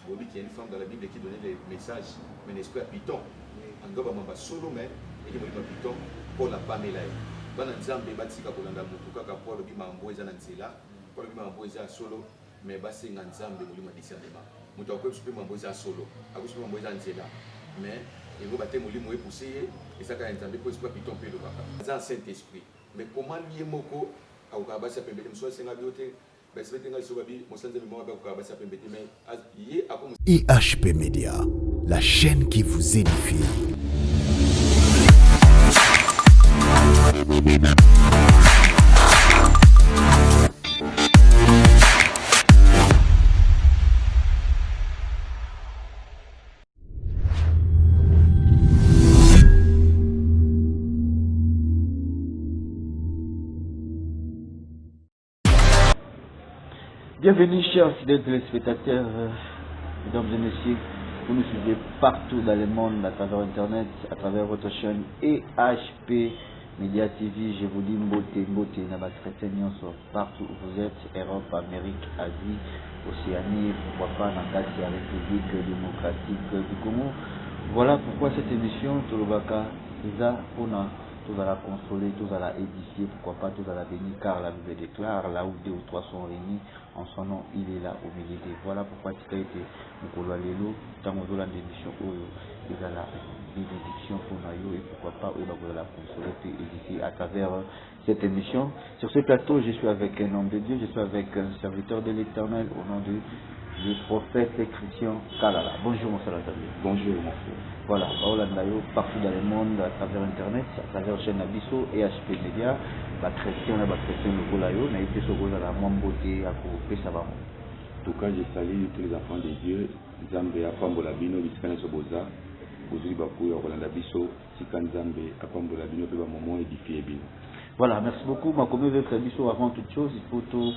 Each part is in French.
Il y a une femme dans la Bible qui donnait des messages, mais l'esprit à Python. En doit avoir solo, mais il y a un Python pour la Pamela. Dans Nzambe, Batika Kolanda Mutuka, pour le Bimambo, Zanzela, pour le Bimambo, solo, mais Bassin Nzambe, le discernement. Moutako, je peux m'emboiser solo, à vous, je peux m'emboiser Zanzela. Mais il va battre mon lit, moi, poussé, et ça, quand Nzambe, pour le Python, le papa. C'est un Saint-Esprit. Mais comment lui est moko, à Okabasa Pembete, soit c'est la beauté. IHP Media, la chaîne qui vous édifie. Bienvenue chers fidèles téléspectateurs, mesdames et messieurs, vous nous suivez partout dans le monde à travers internet, à travers votre chaîne EHP Media TV. Je vous dis mbote na chrétien partout où vous êtes, Europe, Amérique, Asie, Océanie, pourquoi pas dans la République démocratique du Congo. Voilà pourquoi cette émission Tolobaka Isa Ona. Tous à la consoler, tous à la édifier, pourquoi pas tous à la bénir, car la Bible déclare, là où 2 ou 3 sont réunis, en son nom, il est là au milieu des. Voilà pourquoi tu as été Mokolo Lelo, dans mon dos l'émission, il y a la bénédiction pour nous, et pourquoi pas, il va la consoler, puis édifier à travers cette émission. Sur ce plateau, je suis avec un homme de Dieu, je suis avec un serviteur de l'Éternel, au nom du prophète Christian Kalala. Bonjour mon frère. Bonjour mon frère. Voilà, partout dans le monde, à travers internet, à travers chaîne Abisso et HP Media, les chrétiens, le Golayo, n'a été sur la beauté à couper ça va. En tout cas, je salue tous les enfants de Dieu, Zambé, Akwambola Bino, Biskana Soboza, Bozuli Bakou, Rolanda Bisso, Sikan Zambé, Akwambola Bino, puis moment édifié Bino. Voilà, merci beaucoup. Ma commune de Bisso, avant toute chose, il faut tout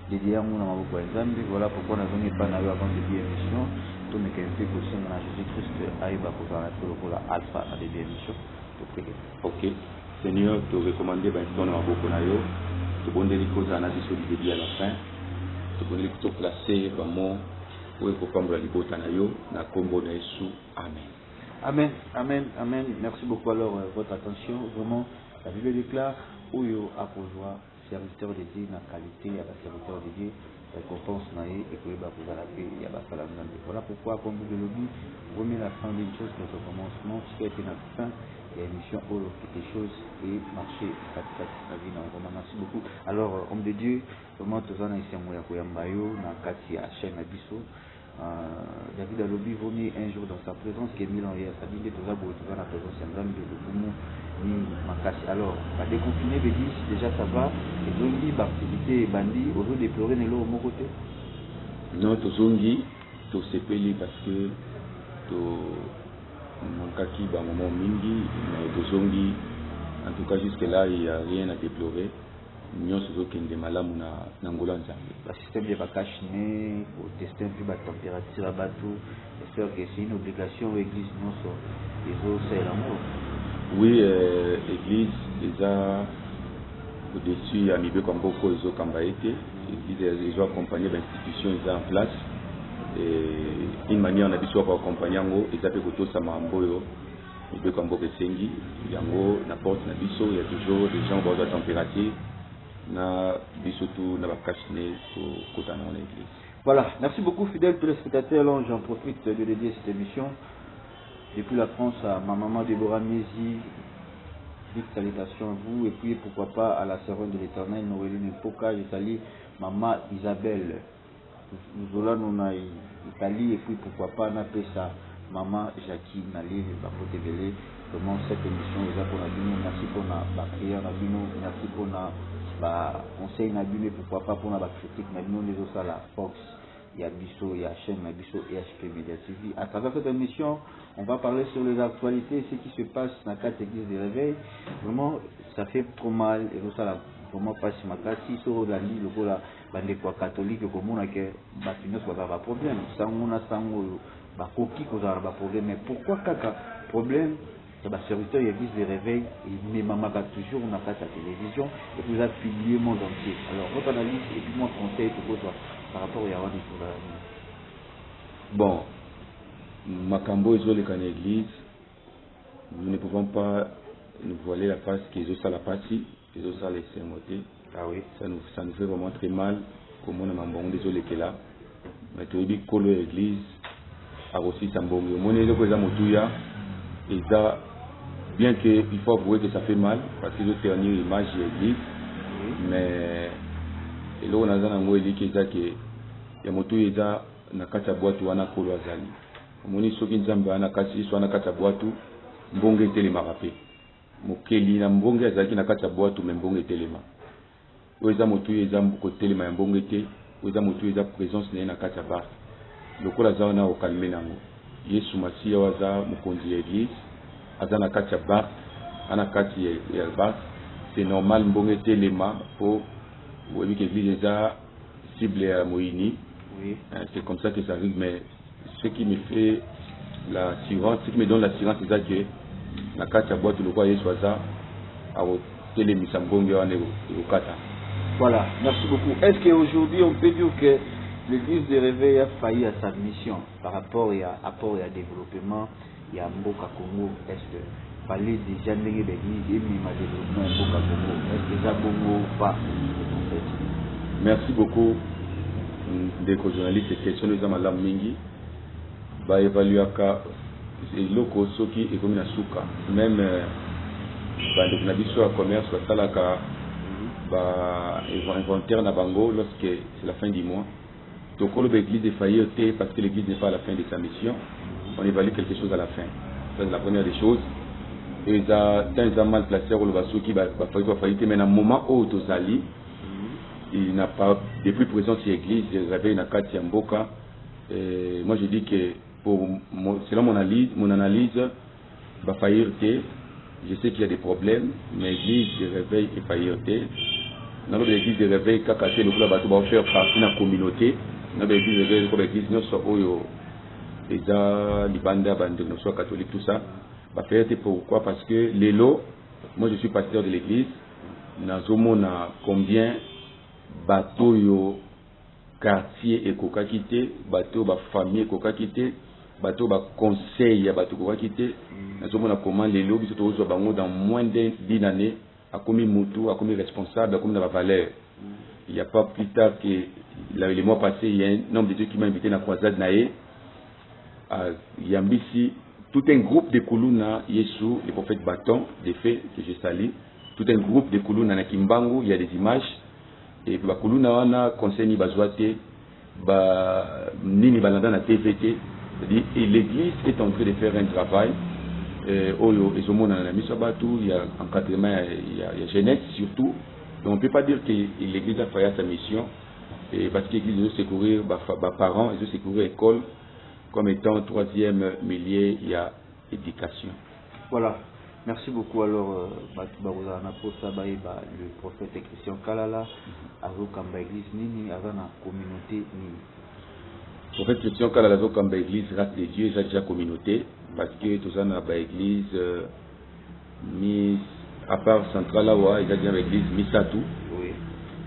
dédier à mon amour pour Zambé. Voilà pourquoi on a donné pas avant de l'émission. Tout mais qu'un peu aussi dans Jésus-Christ arrive à pouvoir être le alpha à des émissions. Ok. Seigneur, te recommander ben ton amour pour nous. Te bonner les causes à la début à la fin. Te bonner les causes placées vraiment pour prendre la liberté na yo na kombo na Yesu. Amen. Amen, amen, amen. Merci beaucoup alors votre attention. Vraiment, la Bible déclare où yo a pour joie serviteur de Dieu na qualité à la serviteur de Dieu. Récompense naïe et que vous allez il y a la salle. Voilà pourquoi comme vous le dites, vous remettez la fin d'une chose que au commencement, ce qui a été la fin, il y a une mission où quelque chose et marché la vie dans vraiment. Merci beaucoup. Alors homme de Dieu, vraiment tous en ici moi ya mbayo na kati ya chaîne Abisso. David Alobi venu un jour dans sa présence qui est mis en hier, ça dit que tous la présence de Boumou ni Makasi. Alors, à déconfiner, déjà ça va, et Zongi, activité bandit, au lieu de déplorer Nélo au mon côté. Non, to Zongi, to sepeli parce que to Monkaki, bah, moment mingi, mais to Zongi, en tout cas jusque là, il n'y a rien à déplorer. Nous sommes des malades dans Angola. Le système de vacances, pour tester un peu la température à bateau, j'espère que c'est une obligation aux églises, non, les autres, c'est l'amour. Oui, l'église déjà au-dessus à Mibé comme beaucoup les autres Kambaïté, l'église ont accompagné l'institution en place et une manière on a besoin pour accompagner en ils appellent autour ça Mamboyo Mibé comme beaucoup Sengi, yango n'importe na biso il y a toujours des gens bas de température na biso tout na bakashne pour côté dans l'église. Voilà, merci beaucoup fidèles téléspectateurs. J'en profite de dédier cette émission. Depuis la France à ma maman Déborah Mézi, vive salutation à vous, et puis pourquoi pas à la servante de l'Éternel, Noéline Poka, je salue maman Isabelle, nous allons en Italie, et puis pourquoi pas Napesa, maman Jackie, Nali, Bakote Belé, vraiment cette émission est là pour nous, merci pour la prière, merci pour la conseil, pourquoi pas pour la critique, les autres à la Fox. Il y a Bisso, il y a chaîne Bisso et HP Media TV. À travers cette émission, on va parler sur les actualités, ce qui se passe dans la 4 églises de réveil. Vraiment, ça fait trop mal. Et ça, là, vraiment, pas si mal. Si sur la ligne, le la bande catholique, comme on a que Batinos va avoir un problème. Ça, on a ça, on a coquille, qu'on a un problème. Mais pourquoi caca problème? C'est le serviteur de l'église de réveil, et mes mamans toujours, on a fait la télévision, et vous avez publié le monde entier. Alors, votre analyse, et puis moi, conseil, tout ça. Par rapport à Yahweh pour la Bon, Makambo et les cannes église, nous ne pouvons pas nous voiler la face qu'ils ont ça la partie, ils ont ça les sermotés. Ah oui. Ça nous fait vraiment très mal, comme on a un désolé que là. Mais tu dis que l'église a aussi sa bonne. Mon église est motouya, et ça, bien qu'il faut avouer que ça fait mal, parce que c'est une image de l'église, mais et là on a un mot qui est que ya motouya na kata boîte wana kolo azali. Moni soki nzambe ana kasi so na kata boîte mbonge telema rapé. Mokeli na mbonge azali na kata boîte mais mbonge telema. Oza motouya eza ko telema ya mbonge te, oza motouya eza présence na kata ba. Lokola za wana okalme nango. Yesu Masiya waza mokonzi ya église azana kati ya bar ana kati ya bar c'est normal mbonge telema pour oui que l'église eza cible à Moïni. Oui. C'est comme ça que ça arrive, mais ce qui me fait l'assurance, ce qui me donne l'assurance, c'est ça que la carte à boîte, le roi Yeswaza a télémis à Mbonge au Kata. Voilà, merci beaucoup. Est-ce qu'aujourd'hui on peut dire que l'église de réveil a failli à sa mission par rapport à apport et à développement et à Mboka Congo? Est-ce que parler déjà de l'église et même à développement Mboka Congo? Est-ce que ça Bongo ou pas? Merci beaucoup. Des journalistes et questions de Zamalam Mingi, bah évaluer c'est loko soki et comme na souka même bah donc na biso à commerce soit salaka bah inventaire na bango lorsque c'est la fin du mois donc quand l'église est faillie parce que l'église n'est pas à la fin de sa mission on évalue quelque chose à la fin ça c'est la première des choses et ça tant mal placé au basoki bah faillite mais dans moment où tozali il n'a pas depuis présent sur l'église il réveille na kati ya mboka moi je dis que selon mon analyse va faillir. Je sais qu'il y a des problèmes mais l'église de réveil est faillir. Dans l'église de réveil kakaté le club va faire partie de la communauté dans l'église de réveil comme l'église nous soit oyo et dans libanda bande nous soit catholique tout ça va faire. Pourquoi? Parce que les lots, moi je suis pasteur de l'église nazomona combien bateau yo quartier et coca quitté bateau ba famille coca quitté bateau ba conseil ya bateau coca quitté nazomona comment les lobbies se trouvent bango dans moins d'une année a commis mutu a commis responsable a commis la valeur. Il n'y a pas plus tard que les mois passés il y a un nombre de gens qui m'ont invité dans la croisade naé à Yambisi tout un groupe de Kuluna Yesu le prophète Bâton des faits que je salue tout un groupe de Kuluna na Kimbangu il y a des images et bah Kuluna wana conseil bazwate ba nini balanda na TVT c'est-à-dire et l'église est en train de faire un travail oyo ezomona na miso batu il y a encadrement il y a jeunesse surtout donc on peut pas dire que l'église a fait sa mission et parce que l'église doit secourir ba parents et doit secourir école comme étant troisième milieu il y a éducation. Voilà. Merci beaucoup. Alors, le prophète Christian Kalala, Azokamba Église Nini, Azana communauté Nini. Le prophète Christian Kalala, Azokamba Église, race de Dieu, c'est déjà communauté, parce que tout ça, dans l'église, à part centrale, il y a déjà l'église Misatu,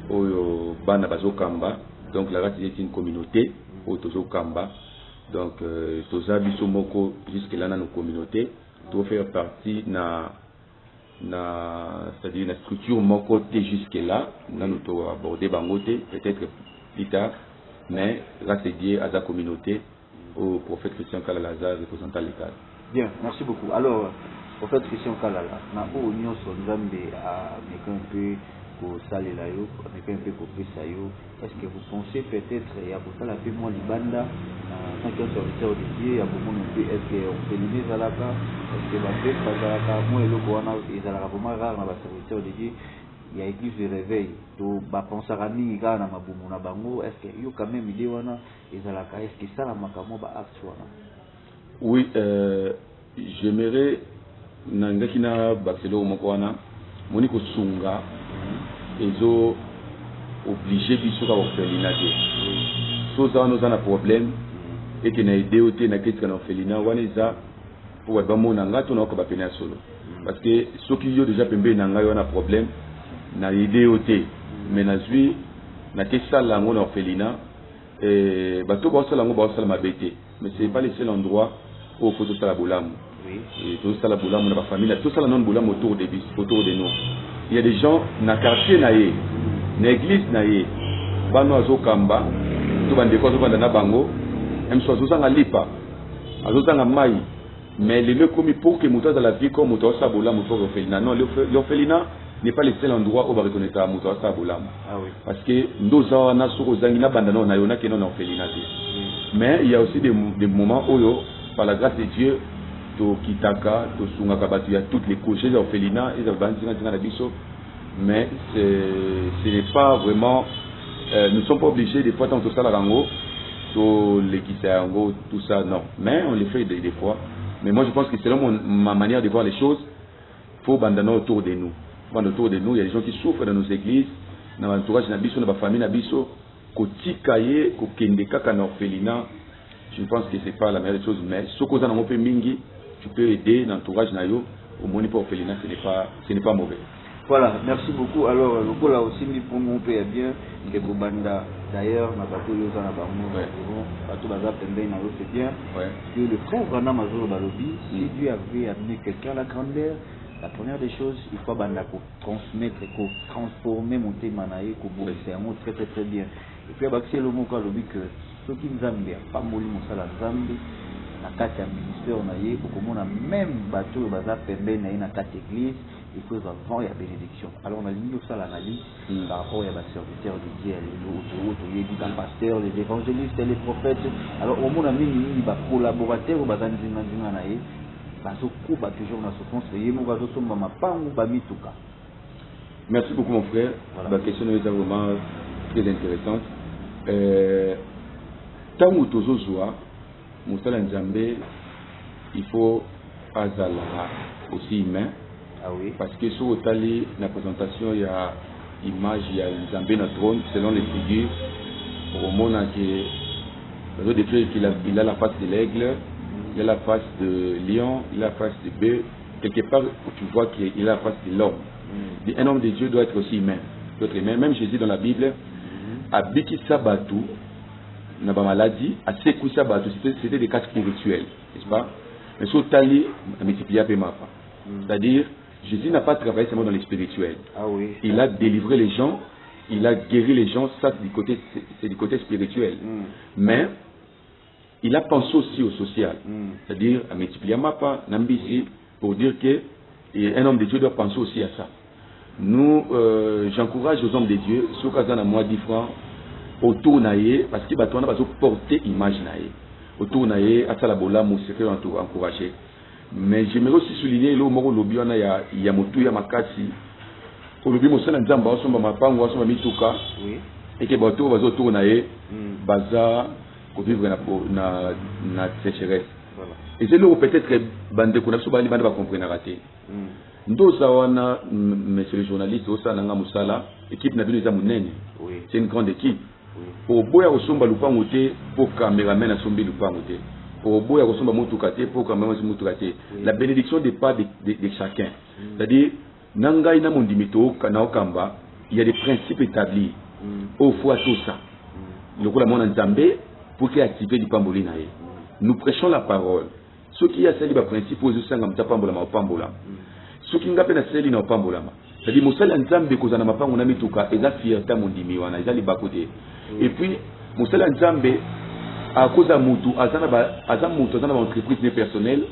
au Bana Bazokamba, donc la race de Dieu est une communauté, au Tozokamba, donc Toza Bisomoko, jusque-là, dans nos communautés. Doit faire partie c'est-à-dire la structure mon côté jusque là nous avons abordé bangoté peut-être plus tard mais là c'est Dieu à la communauté au prophète Christian Kalala représentant l'État. Bien, merci beaucoup. Alors prophète Christian Kalala na union sur Nzambe à un peu pour saler la yo un peu pour pesa yo est-ce que vous pensez peut-être il y a pour ça la paix moi libanda tant que serviteur de Dieu il y a beaucoup de est-ce que on peut limiter à la cas est-ce que va faire ça à la cas moi le corona ils a la vraiment rare dans la serviteur de Dieu il y a église de réveil to ba penser à ni ga na mabumu na bango est-ce que yo quand même idée wana ils a la cas est-ce que ça la makamo ba acte wana? Oui j'aimerais nangakina bakelo moko wana moniko sunga ezo obligé biso ka orphelinat te so za no za na problème et que na idée ote na ketika na orphelinat wana eza pour ba mona ngato na ko ba pena solo parce que soki yo déjà pembe na ngai wana problème na idée ote mais na zui na ke sala ngo na orphelinat et bato ba sala ngo ba sala mabete mais c'est pas le seul endroit où faut tout ça la bolamu. Oui. Et tout ça la bolamu na ba famille, tout ça la non bolamu autour de nous. Il y a des gens na quartier na ye, na église na ye, bano azokamba, to bande ko azokanda na bango, même so azozanga lipa, azozanga mai, mais les lieux commis pour que muta dans la vie comme muta sa bolamu pour l'orphelinat. Non, l'orphelinat n'est pas le seul endroit où on va reconnaître à muta sa bolamu. Ah oui. Parce que ndoza na soko zangina bandana na yona ke non orphelinat. Mais il y a aussi des moments où par la grâce de Dieu to kitaka to sunga kabatu ya toutes les couches des orphelinats et des banzinga na biso, mais ce n'est pas vraiment nous ne sommes pas obligés des fois tant tout ça la rango to les kisango tout ça, non, mais on le fait des fois. Mais moi je pense que selon ma manière de voir les choses, faut bandana autour de nous. Autour de nous, il y a des gens qui souffrent dans nos églises, dans l'entourage na biso, dans la famille na biso, ko tikaye ko kendeka kana orphelinat. Je pense que c'est pas la meilleure chose, mais ce qu'on a peu mingi, tu peux aider l'entourage nayo au moins pour orphelinat, ce n'est pas mauvais. Voilà, merci beaucoup. Alors le coup là aussi pour mon père bien que Bobanda d'ailleurs na bateau yoza na bango bateau baza pembe na c'est bien que le frère Rana Mazolo Balobi, si Dieu avait amené quelqu'un à la grandeur, la première des choses, il faut transmettre, transformer, monter manaï, c'est un mot très très très bien. Et puis c'est le mot que ceux qui nous aiment pas mourir mon salaire Zambie, la carte ministère on a eu, pour qu'on a même bateau baza pembe na carte église, il faut avoir la bénédiction. Alors on a mis ça l'analyse par rapport à la serviteur de Dieu, les pasteurs, les évangélistes, les prophètes. Alors au monde a mis les collaborateurs au bazan zinaï. Merci beaucoup mon frère. Voilà. La question est vraiment très intéressante. Tant que tu Moussala Nzambe, il faut azala aussi humain. Ah oui. Parce que sur Otali, la présentation, il y a image, il y a Nzambe dans le trône, selon les figures. Au monde il a la face de l'aigle. Il a la face de lion, il a la face de bœuf. Quelque part, tu vois qu'il a la face de l'homme. Un homme de Dieu doit être aussi humain. Même Jésus dans la Bible, à Biki Sabatu, n'a pas maladie, à Sekou Sabatu, c'était des cas spirituels, n'est-ce pas? Mais sur Tali, c'est-à-dire, Jésus n'a pas travaillé seulement dans les spirituels. Ah oui. Il a délivré les gens, il a guéri les gens, ça c'est du côté spirituel. Mais il a pensé aussi au social, c'est-à-dire à multiplier ma part, Nambisi, pour dire que un homme de Dieu doit penser aussi à ça. Nous, j'encourage aux hommes de Dieu, ceux qui ont moi 10 francs, autour naïe, parce qu'il va porter image naïe. Autour naïe, à Salabola, mon secret encouragé. Mais j'aimerais aussi souligner, là, au lobby, il y a Motu, il y a Makasi. Au lobby, mon seul endroit, on va m'apprendre, on va m'ituka. Et que bateau va autour naïe, baza, pour vivre na sécheresse. Et c'est là où peut-être bande qu'on a souvent les bandes va comprendre rater. Ndo sawana monsieur le journaliste au sana nga musala équipe na bino za munene. C'est une grande équipe. Au boya kosomba lupango te pour caméraman na sombi lupango te. Au boya kosomba mutuka te pour caméraman mutuka te. La bénédiction dépend de chacun. C'est-à-dire nanga ina mondimito kana okamba, il y a des principes établis. Au fois tout ça. Le coup la monde Nzambe pour qu'il active du pamboli nae. Nous prêchons la parole. Ce qui a celle du principe aux usanga mtapambola ma pambola. Ce qui ngapena celle na pambola ma. C'est-à-dire Moussala Nzambe kozana mapango na mituka eza fierté mondimi wana eza libakote. Et puis Moussala Nzambe à cause à mutu azana entreprise ne personnelle,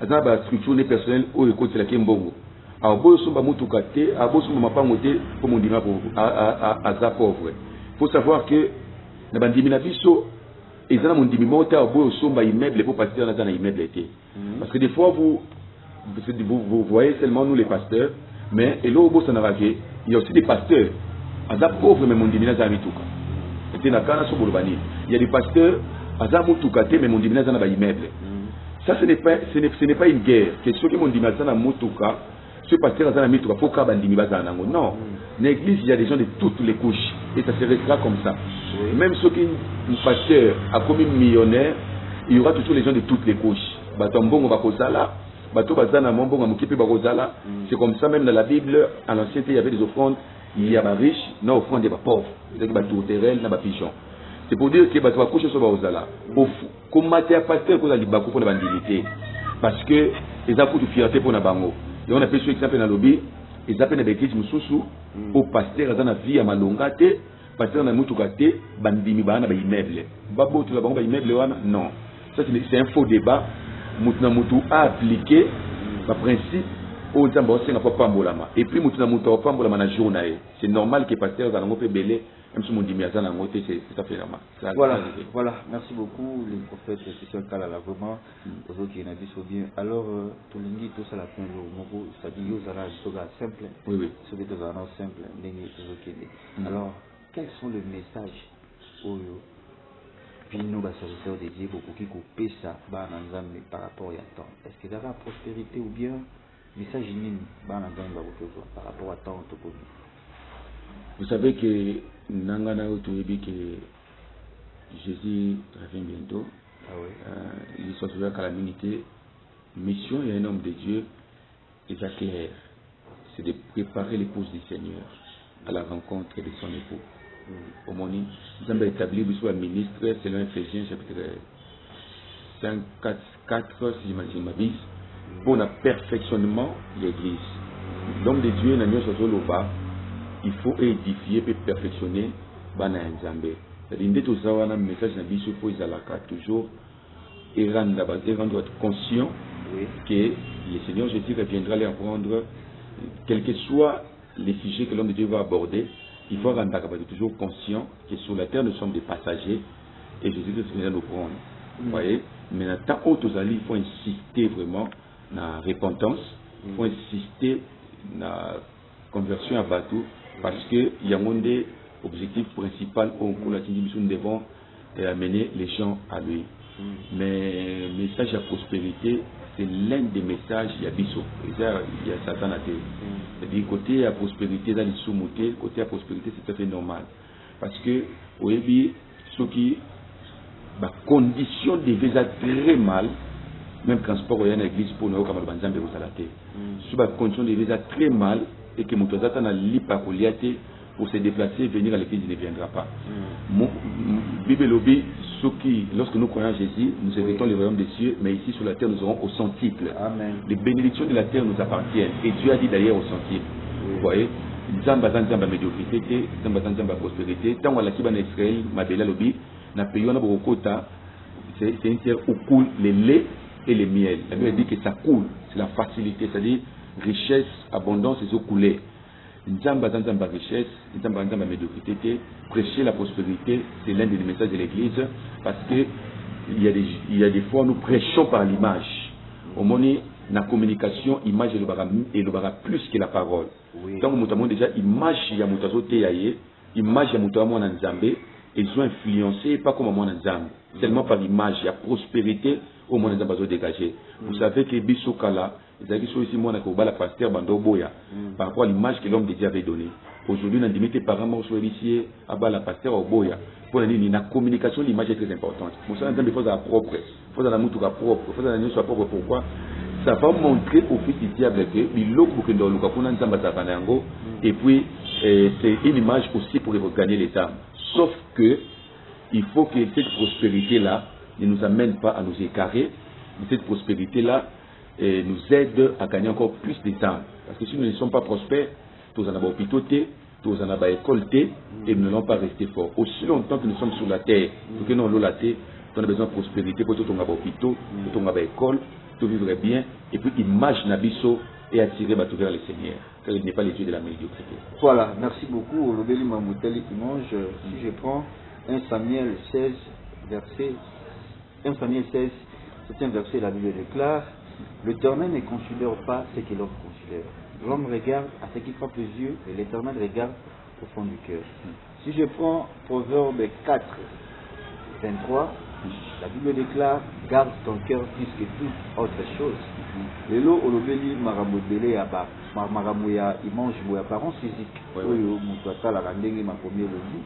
azana ba structure ne personnelle au écoute la kembongo. A boyo somba mutuka te, a boyo somba mapango te pour mondima aza pauvre. Faut savoir que na bandimi na biso ezana mondimi mota boyo somba immeuble pour passer dans un immeuble été. Parce que des fois vous voyez seulement nous les pasteurs, mais et là il y a aussi des pasteurs aza pauvre mais mondimi na za mituka. Et na kana so bolobani. Il y a des pasteurs aza mutuka te mais mondimi na za na ba immeuble. Ça ce n'est pas une guerre. Que ceux qui mondimi na za na mutuka, ce pasteur aza na mituka pour ka bandimi baza nango. Non. Dans l'église il y a des gens de toutes les couches et ça se restera comme ça. Oui. Même ceux qui un pasteur a commis millionnaire, il y aura toujours les gens de toutes les couches. Batombongo bakozala, bato bazana mbongo mukipi bakozala. C'est comme ça même dans la Bible, à l'ancienneté il y avait des offrandes, il y a des riches, non offrandes des pauvres, c'est-à-dire des tourterelles, des pigeons. C'est pour dire que bah, tu vas coucher sur Baozala. Comme matière pasteur, qu'on a les bakou pour la bandilité. Parce que les apôts de fierté pour la bango. Et on a fait ce exemple dans le lobby. Ils appellent des églises mususu au pasteur dans la vie à malongate, pasteur dans mutukate, bandimi bana ba immeuble. Babo tu la bango ba immeuble wana non. Ça c'est un faux débat. Mutuna mutu a appliqué le principe au nzamba osenga pa pambolama. Et puis mutuna mutu pa pambolama na journée. C'est normal que pasteur dans ngopé belé même si mon dimi azana ngoté c'est tout à fait normal. Voilà, merci beaucoup les prophètes c'est un cas là vraiment aux autres qui n'a dit bien. Alors tout l'ingi tout ça la fin le moko c'est-à-dire yo zala soga simple. Oui. Ce que tu as simple ndenge tozokende. Alors quels sont les messages oyo puis nous bas serviteurs de Dieu beaucoup qui couper ça ba na nzambe par rapport à temps. Est-ce que d'avoir prospérité ou bien message nini ba na nzambe ba ko par rapport à temps to ko. Vous savez que Nangana Otoyebi que Jésus revient bientôt. Ah oui. L'histoire de la calamité. Mission et un homme de Dieu est clair. C'est de préparer l'épouse du Seigneur à la rencontre de son époux. Au moment où nous avons établi le ministre selon Ephésiens chapitre 5, 4, si je m'abuse, pour le perfectionnement de l'Église. L'homme de Dieu n'a pas sur le bas. Il faut édifier et perfectionner Bana Nzambe. C'est-à-dire que nous avons un message dans Bisso pour Izalaka toujours et rendre conscient que le Seigneur Jésus reviendra les apprendre, quels que soient les sujets que l'homme de Dieu va aborder. Il faut rendre toujours conscient que sur la terre nous sommes des passagers et Jésus vient nous prendre. Vous voyez? Mais tant autres alliés, il faut insister vraiment dans la repentance, il faut insister dans la conversion à bateau. Parce qu'il y a un des objectifs principaux pour nous devons amener les gens à lui. Mais le message à prospérité, c'est l'un des messages il y a Bisso. Il y a Satan à terre. C'est-à-dire côté à prospérité, dans les sous-motés, côté à prospérité, c'est tout à fait normal. Parce que, au début, ceux qui, la condition de visa très mal, même transport au l'église pour nous, comme le banzambe au salaté. Sous la condition de visa très mal, et que Moutazata n'a pas pour se déplacer, venir à l'église, il ne viendra pas. Bible lobby, lorsque nous croyons en Jésus, nous héritons le royaume des cieux, mais ici sur la terre, nous aurons au centuple. Les bénédictions de la terre nous appartiennent. Et Dieu a dit d'ailleurs au centuple. Vous voyez, Nzamba médiocrité, Nzamba prospérité. Tant qu'on a qui en Israël, Mabela lobby, n'a payé un brocota, c'est une terre où coule les laits et les miels. La Bible dit que ça coule, c'est la facilité, c'est-à-dire richesse, abondance et eaux coulées. Nzamba richesse, Nzamba médiocrité, prêcher la prospérité, c'est l'un des messages de l'Église, parce que il y a des fois nous prêchons par l'image. Au moment la communication, image et le bara plus que la parole. Donc nous avons déjà image ya mutazo teyaye, image ya mutazo mona Nzambe, ils sont influencés pas comme mona Nzambe, seulement par l'image, il y a prospérité au mona Nzambe dégagé. Vous savez que Bissokala ils avaient ici moi la pasteur Bandoboya par rapport à l'image que l'homme de Dieu avait donnée. Aujourd'hui, on a dit par rapport au ici à la pasteur Oboya. Pour la communication, l'image est très importante. Pour ça, il faut la propre, il faut la moutura propre, il faut la soit propre. Pourquoi? Ça va montrer au fils du diable que et puis c'est une image aussi pour gagner les âmes. Sauf que il faut que cette prospérité là ne nous amène pas à nous écarrer. Cette prospérité là nous aide à gagner encore plus de temps. Parce que si nous ne sommes pas prospères, tous en avons hôpitaux, tous en avons école, et nous n'allons pas rester forts. Aussi longtemps que nous sommes sur la terre, pour que nous avons la terre, nous avons besoin de prospérité, pour que nous avons hôpitaux, pour que nous avons école, tout vivre bien, et puis image Nabiso et attirer vers le Seigneur. Car il n'est pas les dieux de la médiocrité. Voilà, merci beaucoup. Lobeli Mamouteli Imange, si je prends 1 Samuel 16, verset 7e verset, la Bible déclare: l'Éternel ne considère pas ce que l'homme considère. L'homme regarde à ce qui frappe les yeux et l'Éternel regarde au fond du cœur. Si je prends Proverbe 4, 23, la Bible déclare: garde ton cœur plus que toute autre chose. Lelo olobeli maramodele ya ba maramuya image ou apparence physique. Oyo mutata la ndenge ma premier lobby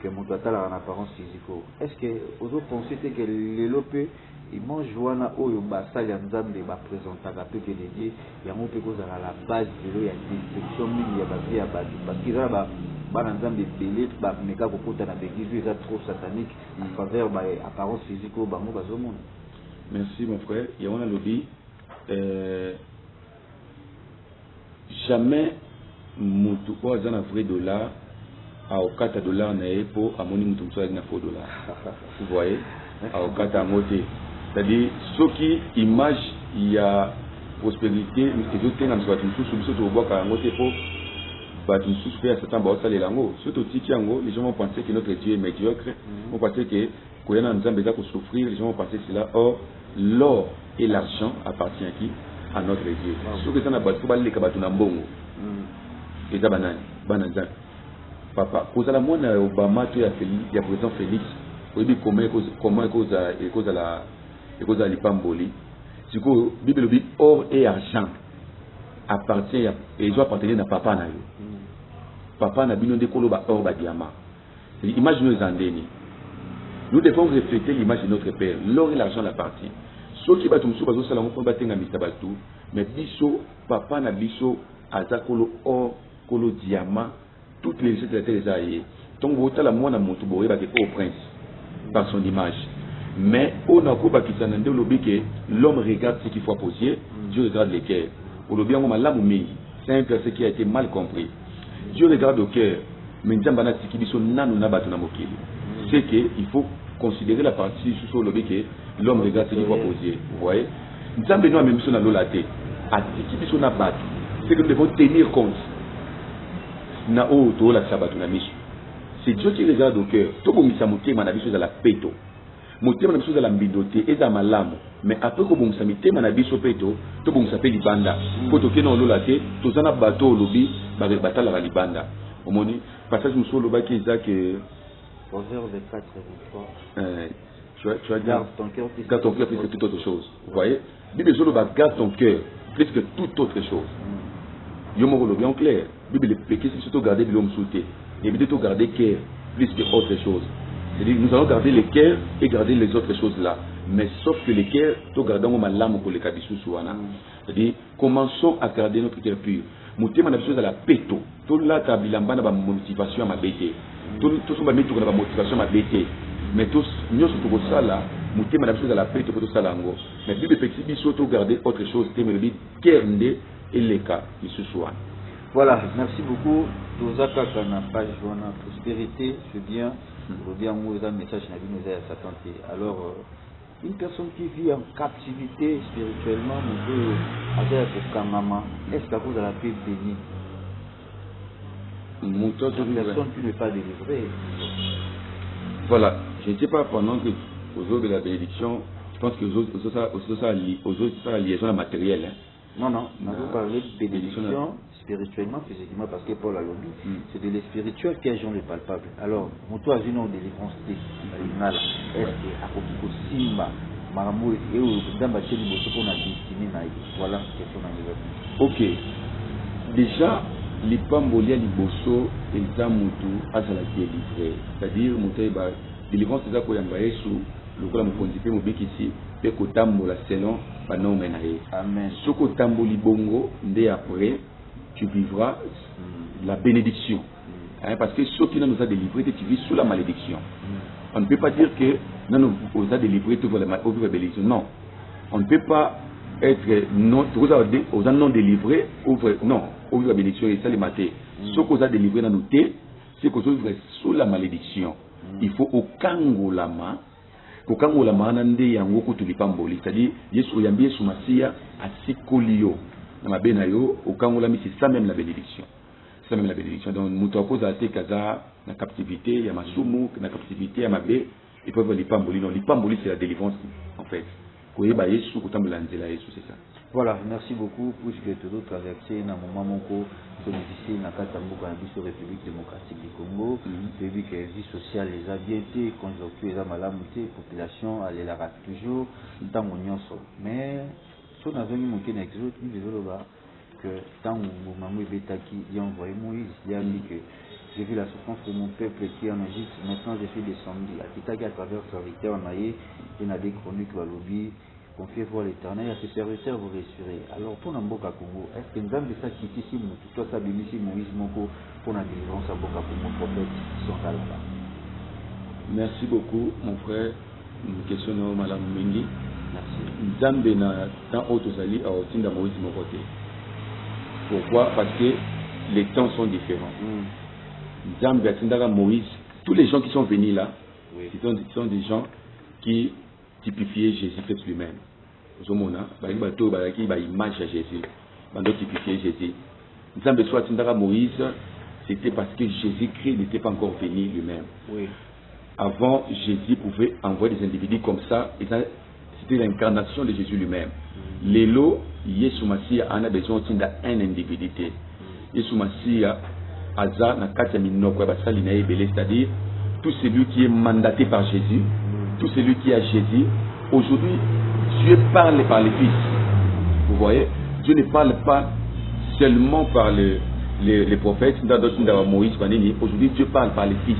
que mutata la apparence physique. Est-ce que vous pensez que lelo peut image wana oyo basali ya nzambe bapresentaka mpe ke dédié yango mpe kozala la base lelo ya destruction mingi ya bavie ya bato parce que ezala bana nzambe ebele bameka kokota na baeglise eza trop satanique à travers apparence physique oyo bango bazomona. Merci mon frère. Yawona lobi jamais mutu oyo aza na vrai dollar aokata dollar na ye mpo amoni mutu mosusu azali na faux dollar. Vous voyez, aokata yango te. C'est-à-dire soki image ya prospérité ezotenga miso bato mosusu biso tobwaka yango te mpo bato mosusu mpe ya satan baosalela yango. So totiki yango, les gens vont penser que notre Dieu est médiocre, vont penser que koya na nzambe eza kosouffrir, les gens vont penser cela. Or l'or et l'argent appartient à qui? À notre Dieu. Soki eza na bato mpo baleka bato na mbongo eza banani bana nzambe. Papa kozala mwana ya Obama to ya président Félix oyebi comment ekozala lipamboli sikoyo bible elobi or et argent appartient ezo appartenir na papa na yo. Papa na bino nde koloba or badiamant. Image nous eza ndeni. Nous devons refléter l'image de notre Père. L'or et l'argent l'appartient. Soki bato mosusu bazosala ngo mpo batengamisa bato, mais biso papa na biso aza kolo or kolo diamant, toutes les richesses de la terre eza ye. Donc botala mwana moto boyebaki au prince par son image. Mais on a quoi qui s'en est que l'homme regarde ce qu'il faut poser, Dieu regarde les cœurs. C'est un verset qui a été mal compris. Dieu regarde au cœur, mais c'est qu'il faut considérer la partie sur le que l'homme regarde ce qu'il faut poser. Vous voyez? C'est que nous devons tenir compte. C'est Dieu qui regarde au cœur. Tout le monde a la péto. Motema na biso za la mbidote eza malamu mais après ko bongisa mitema na biso peto to bongisa pe libanda ko to kena olola te to zana bato olobi ba batala la libanda omoni passage musolo ba ki eza que Proverbe 4:23 tu as garde ton cœur plus que toute autre chose. Vous voyez, Bible solo ba garde ton cœur plus que toute autre chose. Yo mo bien clair, Bible péché c'est surtout garder l'homme sauté et bien to garder cœur plus que autre chose. C'est-à-dire nous allons garder les cœurs et garder les autres choses là. Mais sauf que les cœurs, nous gardons ma lame pour les cabissous. C'est-à-dire, commençons à garder notre cœur pur. Nous avons des choses à la péto. Tout là, tu as une motivation à ma bêtise. Tout ça, tu as une motivation à ma bêtise. Mais tous, nous sommes ça là. Nous avons des choses à la péto pour tout ça là. Mais Bible petit, nous surtout garder autre chose. Tu as dit, cœur et les cas, ils se soignent. Voilà, merci beaucoup. Tozaka kana page wana prospérité, c'est bien. Aujourd'hui, on a un message dans la Satan. Alors, une personne qui vit en captivité spirituellement, est-ce que vous avez pu bénir? Une personne qui n'est pas délivrée. Voilà, je ne sais pas pendant que aux autres de la bénédiction, je pense que aux autres ça la liaison matérielle. Non, vous parlez de bénédiction spirituellement, physiquement, parce que Paul a lobby, c'est de l'espirituel qui est le palpable. Alors, mon toit a vu non délivrance est-ce que à Kokiko Simba, Maramou et dans la chaîne de qu'on a destiné, voilà ce question dans ok. Déjà, les pambolia liboso et les amutu à la délivrée. C'est-à-dire, mon toit délivrance, c'est ça qu'on a sous le cas de mon fondipé, mon bec ici, et qu'on tambola selon. Amen. Ce que tamboli bongo, dès après, tu vivras la bénédiction. Parce que ce qui nous a délivré, tu vis sous la malédiction. On ne peut pas dire que nous nous a délivré, tu vois la bénédiction. Non. On ne peut pas être non délivré, non, ouvre la bénédiction et ça les mater. Ce qu'on a délivré dans nos thés, c'est qu'on vit sous la malédiction. Il faut au kangolama. Kokango la manande yango kutulipamboli, c'est-à-dire Yesu yambie sumasia asikolio na mabena yo okango la misi ça même la bénédiction. Ça même la bénédiction. Donc muto akoza te kaza na captivité ya masumu na captivité ya mabe et peuvent lipamboli. Non, lipamboli c'est la délivrance en fait. Koyeba Yesu kotambola nzela Yesu c'est ça. Voilà, merci beaucoup pour ce que tu as traversé dans mon moment que nous ici dans la République démocratique du Congo. J'ai vu que la vie sociale les a bien été, conjoncture les a mal amouté, population elle la rate toujours dans mon nyonso. Mais si on a venu mon exode, nous devons voir que tant que maman est qui a envoyé Moïse, il a dit que j'ai vu la souffrance de mon peuple qui est en Égypte, maintenant je suis descendu. À Kitaki à travers serviteur Naïe, il y a des chroniques à lobby, confiez-vous à l'éternel, à ses serviteurs vous réussirez. Alors pour Namboka Congo, est-ce que nous avons ça qui est ici, toi ça bénéficie Moïse Moko pour la délivrance à Boka Congo, prophète, sont là. Merci beaucoup, mon frère. Une question de Madame Mengi. Merci. Nzambe na temps autosali a otinda Moïse mon côté. Pourquoi? Parce que les temps sont différents. Nzambe atindaka Moïse. Tous les gens qui sont venus là, oui, ce sont des gens qui typifiaient Jésus-Christ lui-même. Zomona, bato balaki ba image à Jésus. Bando typifier Jésus. Nzambe soit atindaka Moïse, c'était parce que Jésus-Christ n'était pas encore venu lui-même. Oui. Avant, Jésus pouvait envoyer des individus comme ça. C'était l'incarnation de Jésus lui-même. Lelo, Yesu Masia en a besoin d'un individu. Yesu Masia, Aza, Nakata Minoko, c'est-à-dire tout celui qui est mandaté par Jésus, tout celui qui a Jésus. Aujourd'hui, Dieu parle par les fils. Vous voyez, Dieu ne parle pas seulement par les prophètes, Moïse, aujourd'hui Dieu parle par les fils.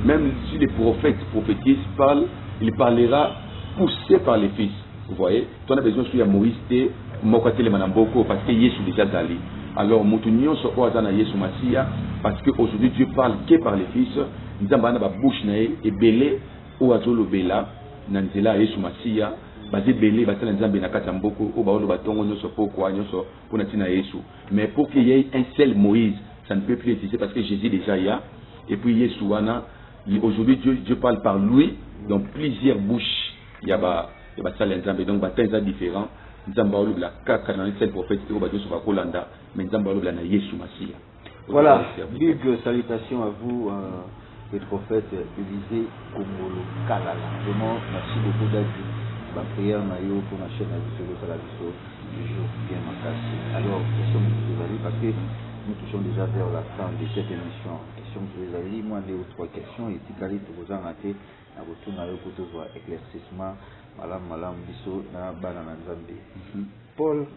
Même si les prophètes prophétisent parlent, il parlera poussé par les fils. Vous voyez, tu as besoin de Moïse, parce que Yesu déjà dali. Alors, Moutunion se oazana Yesu Masia, parce qu'aujourd'hui Dieu parle que par les fils. Nous avons une bouche et belé, oazolo bela, nanzela Yesu Masia, basé belé, basé nanzambe nakatamboko, au baolo batongo, nyoso pokwa, nyoso ponatina Yesu. Mais pour qu'il y ait un seul Moïse, ça ne peut plus exister parce que Jésus déjà y a. Et puis Yesu wana. Aujourd'hui, Dieu parle par lui dans plusieurs bouches. Il y a ça l'ensemble. Donc, il y a différents. Voilà, big salutations à vous, les prophètes Élisée Komolo Kalala. Vraiment, merci beaucoup d'être ma prière pour ma chaîne toujours bien ma. Alors, question de parce que nous touchons déjà vers la fin de cette émission. Question que vous avez dit, moi, 2 ou 3 questions. Et si vous avez raté, à retour, à voir éclaircissement, malam, biso, na banana Nzambe. Paul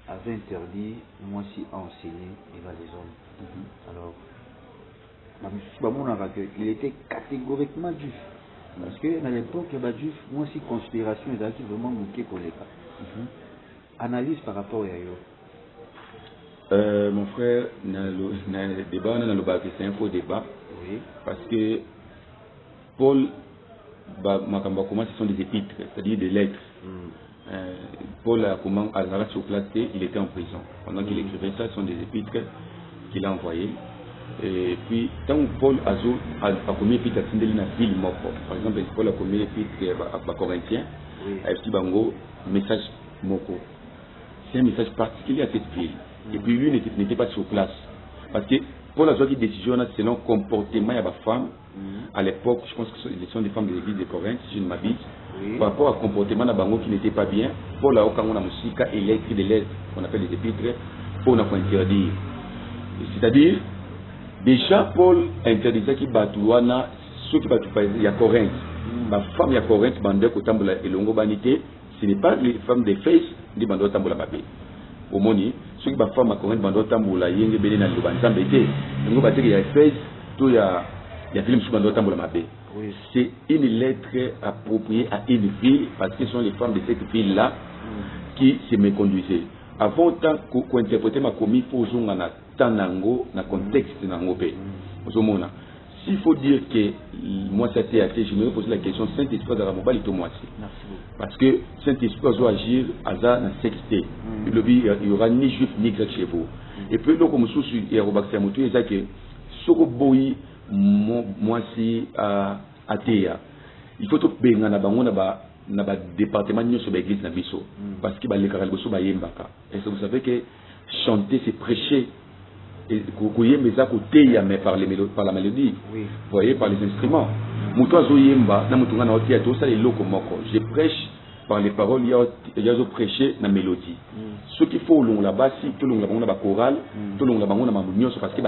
avait interdit, moi, si à enseigner, il va les hommes. Alors, il était catégoriquement juif. Parce que, à l'époque, il y avait juif, moi, si considération, il a vraiment manqué pour les cas. Analyse par rapport à eux. Mon frère, le débat, c'est un faux débat. Oui. Parce que Paul, ce sont des épîtres, c'est-à-dire des lettres. Paul a sur place, il était en prison. Pendant qu'il écrivait ça, ce sont des épîtres qu'il a envoyés. Et puis, tant que Paul a commis épître à Tindeli na ville moko. Par exemple, Paul a commis épître à Corinthiens, à Epsi Bango, message moko. C'est un message particulier à cette ville. Et puis lui n'était pas sur place. Parce que pour la décision selon le comportement de la femme, à l'époque, je pense que ce sont des femmes de l'église de Corinthe, si je ne m'abuse, par rapport au comportement de Bango qui n'était pas bien, pour la quand on a musique et il a écrit des lettres qu'on appelle des épîtres, pour nous interdire. C'est-à-dire, déjà Paul interdisait qu'il batouana, ceux qui batouent il y a Corinthe. Ma femme il y a Corinthe, bandeur kotambola et longo banité, ce n'est pas les femmes des fils, des bandeurs tambola babé. Au moni, ceux qui font ma Corinthe bandot tambola yenge belé na lubanzambe té ngo baté il y a Éphèse tout il y a film sur bandot tambola mabé. C'est une lettre appropriée à une ville parce que ce sont les femmes de cette ville là qui se méconduisaient. Avant tant qu'on interpréter ma commis faut zonga na tanango na contexte nango pe. Ozomona. S'il faut dire que moi ça t'est athée, je me pose la question Saint-Esprit dans la mobile tout moi aussi. Parce que Saint-Esprit doit agir à ça dans sexté. Il y aura ni juif ni grec chez vous. Et puis donc comme souci et Robaxia Moutou et ça que soko boyi moi si athée. Il faut tout benga na bango na ba département ni sur l'église na biso parce que ba le karal boso ba yembaka. Et vous savez que chanter c'est prêcher. Et mais par la mélodie, vous voyez, par les instruments. Je prêche par les paroles, il y a prêché la mélodie. Ce qu'il faut, là-bas, si tout le monde a un choral, tout le monde a un parce que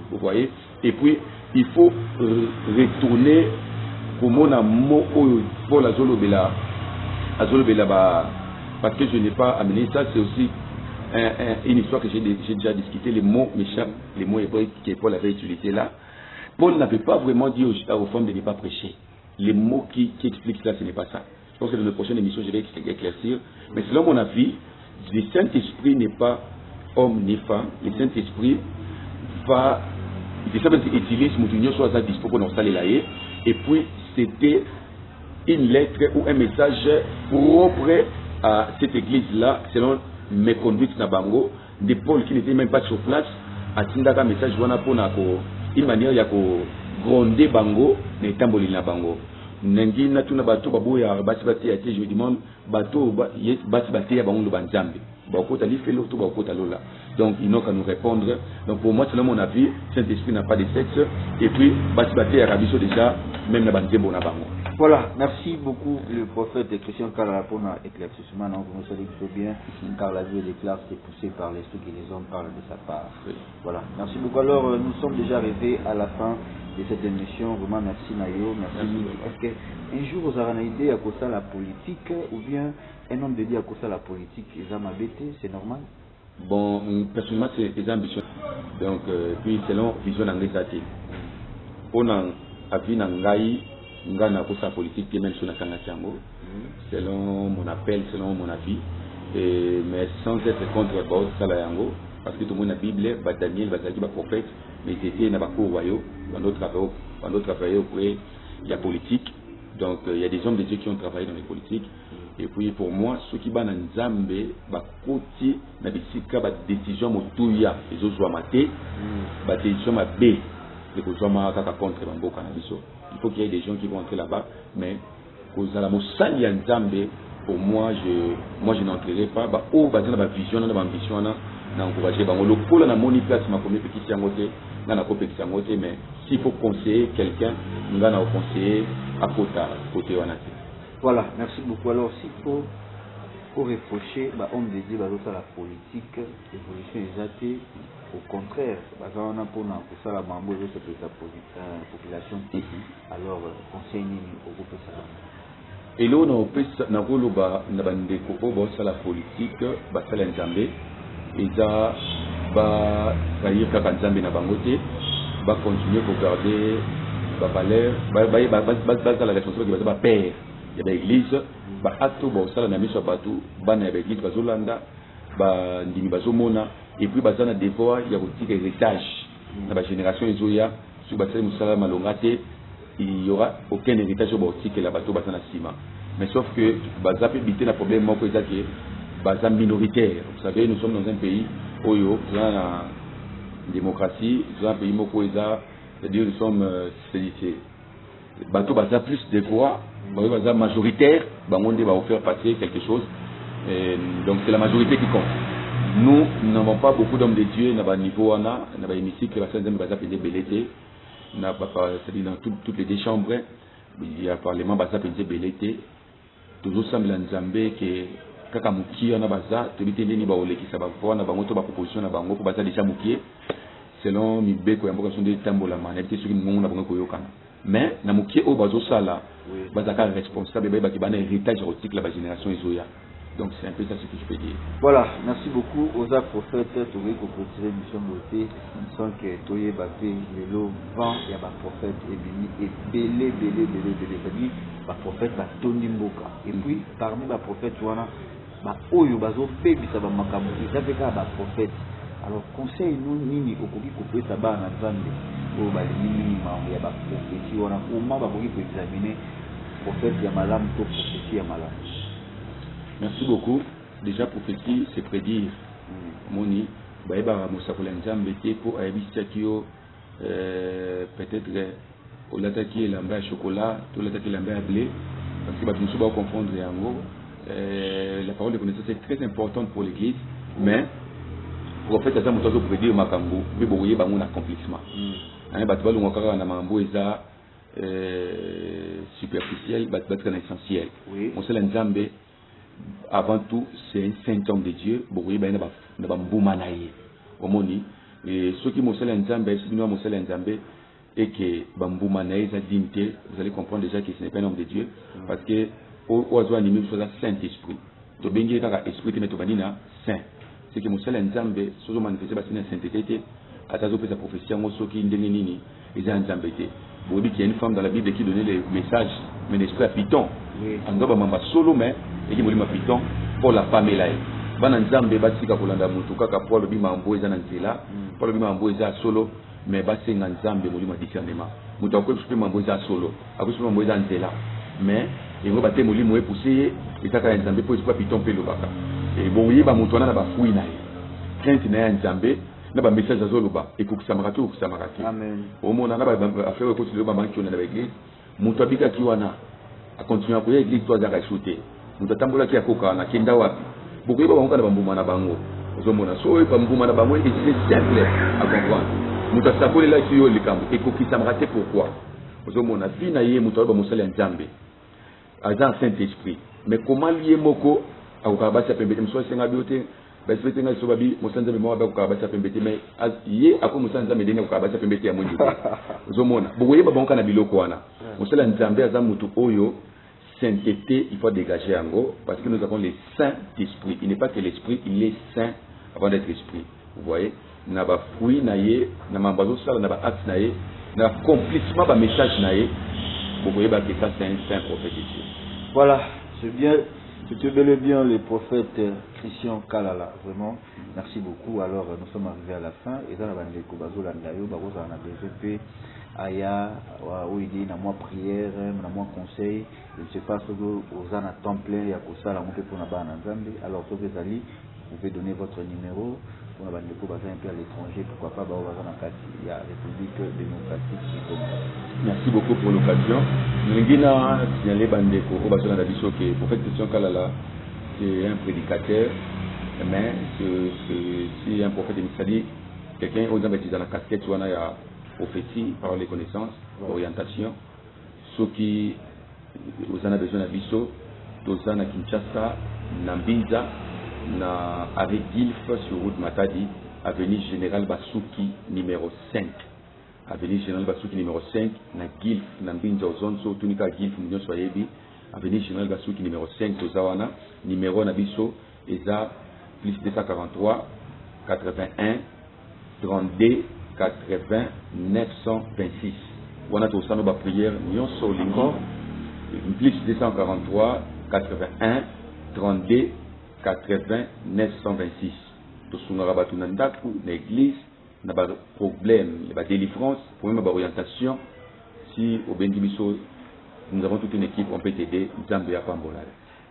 vous voyez. Et puis, il faut retourner pour mon amour pour la zolo bela. Parce que je n'ai pas amené ça, c'est aussi une histoire que j'ai déjà discuté, les mots méchants, les mots hébreux que Paul avait utilisés là. Paul n'avait pas vraiment dit aux femmes de ne pas prêcher. Les mots qui expliquent cela, ce n'est pas ça. Je pense que dans la prochaine émission, je vais éclaircir. Mais selon mon avis, le Saint-Esprit n'est pas homme ni femme. Le Saint-Esprit va utiliser ce mot soit à dispo pour installer là. Et puis, c'était une lettre ou un message propre à cette église-là, selon mes conduites na bango, de Paul qui n'était même pas sur place, a tindaka message wana pona ko une manière ya ko gronder bango na tamboli na bango. Nengi na tuna bato baboya basi bati ya je demande bato basi bati ya bango banzambe. Bakota li fait l'autre bakota lola. Donc ils n'ont qu'à nous répondre. Donc pour moi selon mon avis, Saint-Esprit n'a pas de sexe et puis basi bati ya rabiso déjà même na banzembo na bango. Voilà, merci beaucoup le prophète Christian Kala pour notre éclaircissement. Vous nous savez bien, car la vie déclare c'est poussé par l'esprit que les hommes parlent de sa part. Oui. Voilà, merci beaucoup. Alors nous sommes déjà arrivés à la fin de cette émission. Vraiment merci Nayo, merci. Est-ce qu'un jour vous aurez une idée à cause de la politique ou bien un homme de dire à cause de la politique, ils ont m'habité, c'est normal? Bon, personnellement c'est des ambitions. Donc puis selon vision anglaise, on a avis n'angai ngana pour sa politique même sur la Kanatiango, selon mon appel, selon mon avis, mais sans être contre Salayango, parce que tout le monde a la Bible, Daniel, Bazaki, prophète, mais c'était n'a pas royaume, dans d'autres travail auprès il y a politique, donc il y a des hommes de Dieu qui ont travaillé dans les politiques, et puis pour moi, ceux qui sont en Zambé, côté na bisika ba décision motuya, les autres soient matés, ba décision ma B, les autres soient kaka contre Bambo Cannabis. Il faut qu'il y ait des gens qui vont entrer là-bas, mais pour moi, je n'entrerai pas. Oh, bah, dans ma vision, dans ma ambition, dans encourager. Bah, le pôle na moni place, ma première petite siangote, dans la compétition mais s'il faut conseiller quelqu'un, nous allons conseiller à côté Voilà, merci beaucoup. Alors, s'il faut reprocher, bah, on me dit, bah, la politique, l'évolution des athées. Au contraire, on a pour ça la bambou et la population. Alors, conseil au groupe ça. Et là, on a la politique, ça l'enjambé, et ça va continuer à garder la valeur, la responsabilité de la père. Il y a l'église, ça la mission partout, l'église, et puis bazana des fois il y a aussi des héritages dans la génération izoya sur basé musala malongate il y aura aucun héritage au boti que la bateau bazana ciment mais sauf que baza peut éviter le problème moi que baza minoritaire. Vous savez, nous sommes dans un pays où il y a la démocratie, dans un pays où c'est-à-dire nous sommes bateau baza plus de voix, baza majoritaire, on va faire passer quelque chose. Donc c'est la majorité qui compte. Nous n'avons pas beaucoup d'hommes de Dieu dans niveau on a dans l'hémicycle dans toutes les deux chambres il y a parlement baza penser belete toujours semble nzambe que kaka muki on a baza tobite ndeni ba olekisa ba na bango to ba proposition na bango ko baza déjà muki selon mibeko ya mboka sonde tambola mana peut-être soki ngongo na bango koyokana mais na muki o bazo sala baza ka responsable ba ki bana héritage érotique la génération izoya. Donc c'est un peu ça ce que je peux dire. Voilà, merci beaucoup aux prophètes, Touré, pour retirer mission beauté, sans que Toye Bapé, le lot, vent, il y a un prophète, et belé, c'est-à-dire, un prophète, Tony Mboka. Et puis, parmi les prophètes, il y a Oyo, Bazo, Fébi, ça va m'accabler, ça fait qu'un prophète. Alors, conseil, nous, Nini, au Kogi, couper ça va en Zambé, au Balini, il y a un prophétie, on a au moins, pour examiner, prophète, il y a malam, prophétie, il y a malam. Merci beaucoup. Déjà, prophétie, c'est prédire. Moni, Baïba Moussakoula Nzambe, pour Aïbistakio, peut-être, au l'attaquer l'ambé à chocolat, tout l'attaquer l'ambé à blé, parce que nous ne sommes pas confondre en gros. La parole de connaissance est très importante pour l'église, mais, prophète, ça m'a toujours prédire Makambo, mais vous voyez, un accomplissement. Un bâtiment où on a un mambo, superficiel, bâtiment essentiel. Mon seul Nzambe, avant tout, c'est un saint homme de Dieu. Et ceux qui m'ont fait l'ensemble, si nous avons fait l'ensemble, et que Bamboumanaï a dignité, vous allez comprendre déjà que ce n'est pas un homme de Dieu, parce que au animé, soit Saint-Esprit. Tu as bien esprit, mais tu as saint. c'est que mosala nzambe sozo manifester basi na sainteté te atazo pesa prophétie ngo soki ndenge nini eza nzambe te. Vous dites qu'il y a une femme dans la Bible qui donnait les messages mais l'esprit à Python. En doba mamba solo mais et qui molima Python pour la Pamela. Bana nzambe batika kolanda mutu kaka pour le bima mbo eza na nzela pour le bima mbo eza solo mais basenga nzambe molima discernement. Mutu akoki pe mambo eza solo akoki mambo eza nzela mais yango bate molimo e pousser etaka nzambe pour esprit Python pe lobaka. Et bon yeba mutu na ba fouille na ye. Crainte na nzambe na ba message azoloba ekokisa to okisa makati. Amen. Au monde na ba affaire ko tilo ba manki na l'église mutu abika ki wana a continuer à courir l'église toi za shooter. Mutu tambola ki akoka na kenda wapi. Beaucoup yeba bango na bambuma na bango. Ozomona so e bambuma na bango c'est simple à comprendre. Mutu sapole la ki yo likambo ekokisa makati pourquoi. Ozomona vie na ye mutu ba mosala nzambe. Agent Saint-Esprit. Mais comment lier moko akokabasa pembete mso senga biote basifete nga sobabi mosanza memo ba kokabasa pembete mais ye ako mosanza medena kokabasa pembete ya mondi uzomona boye ba bonka na biloko wana mosala nzambe aza mutu oyo sainteté il faut dégager yango parce que nous avons le Saint-Esprit. Il n'est pas que l'esprit, il est saint avant d'être esprit. Vous voyez, na ba fruit na ye na mambazo sala na ba acte na ye na accomplissement ba message na ye vous voyez ba que ça c'est un saint prophète ici. Voilà, c'est bien. C'était bel et bien le prophète Christian Kalala. Vraiment, merci beaucoup. Alors, nous sommes arrivés à la fin. Et dans la bande de Kobazo, Landayo, Baroz, on a BVP, Aya, Oidi, na moi prière, na moi conseil. Je ne sais pas ce que vous en a temps plein, il y a que ça, la montée pour la bande en Zambie. Alors, vous pouvez donner votre numéro pour la bande de Kobazo un peu à l'étranger. Pourquoi pas, Baroz, il y a République démocratique du Congo. Merci beaucoup pour l'occasion. N'ingina signalé Bandeko, Kobazo dans la vision que pour faire question Kalala, c'est un prédicateur, mais c'est un prophète de Missali, quelqu'un aux gens dans la casquette, où on a prophétie, par les connaissances, orientation, ceux qui aux en a besoin de Bisso, tous en a Kinshasa, Nambiza, na avec Gilf sur route Matadi, avenue Général Basuki numéro 5. Avenue Général Basuki numéro 5, na Gilf, Nambinza Ozonso, Tunika Gilf, Mignon Soyebi, Avenue Général Basuki numéro 5, Tozawana, numéro Nabiso, ESA, plus 243, 81, 32, 80, 926. On a tout ça, nos prières, Nyon Solingo, plus 243, 81, 32, 80, 926. Tout ce qu'on a rabattu dans l'église, on a des problèmes, des délivrances, problèmes d'orientation. Si au Bendibiso, nous avons toute une équipe, on peut t'aider. Zambia Pambola.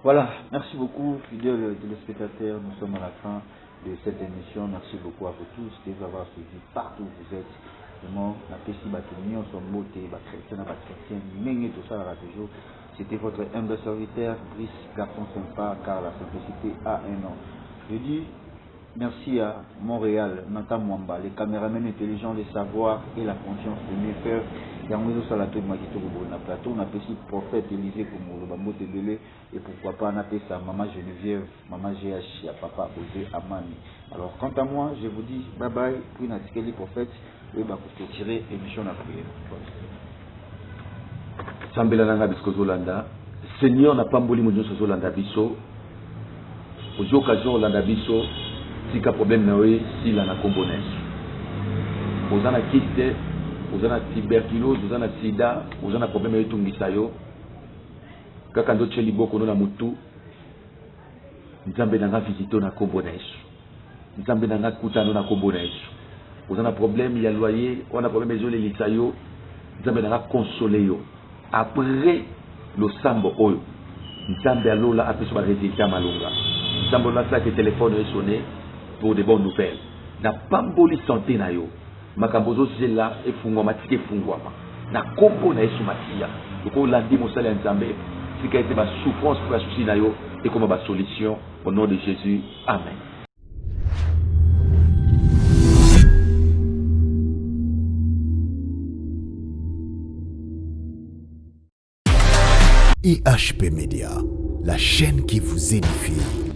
Voilà, merci beaucoup, fidèles téléspectateurs. Nous sommes à la fin de cette émission. Merci beaucoup à vous tous de nous avoir suivis partout où vous êtes. Vraiment, la PCI Batunion, son beauté, chrétien, mais tout ça à toujours. C'était votre humble serviteur, Brice, garçon sympa, car la simplicité a un nom. Je dis merci à Montréal, Nathan Mwamba, les caméramans intelligents, les savoirs et la conscience de mes frères. Et en faisant ça, la tour de plateau, on appelle prophète Élisée comme le bambou de Belé. Et pourquoi pas, on appelle ça Maman Geneviève, Maman GH, Papa Osé Amani. Alors, quant à moi, je vous dis bye bye, puis on a dit que les prophètes, et bah, pour tirer émission à prière. Sambela nanga bisko Zolanda, Seigneur n'a pas mboli mojo Zolanda biso. Aux occasions Zolanda biso, si ka problème na we si la na combones. Aux ana kiste, aux ana tuberculose, aux ana sida, aux ana problème ya tungisa yo. Kaka ndo cheli boko no na mutu. Nzambe nanga visito na combones. Nzambe nanga kutano na combones. Aux ana problème ya loyer, on a problème ya lisa yo. Nzambe nanga consoler yo. Après le sambo oyo nzambe alola apeso ba résultat malonga nzambe la ça que téléphone est sonné pour de bonnes nouvelles na pamboli santé na yo makambo zo zela efungwa matike efungwa na kombo na Yesu matia ko landi mosala nzambe sika ete ba souffrance pour la souci na yo et comme ba solution au nom de Jésus amen. IHP Média, la chaîne qui vous édifie.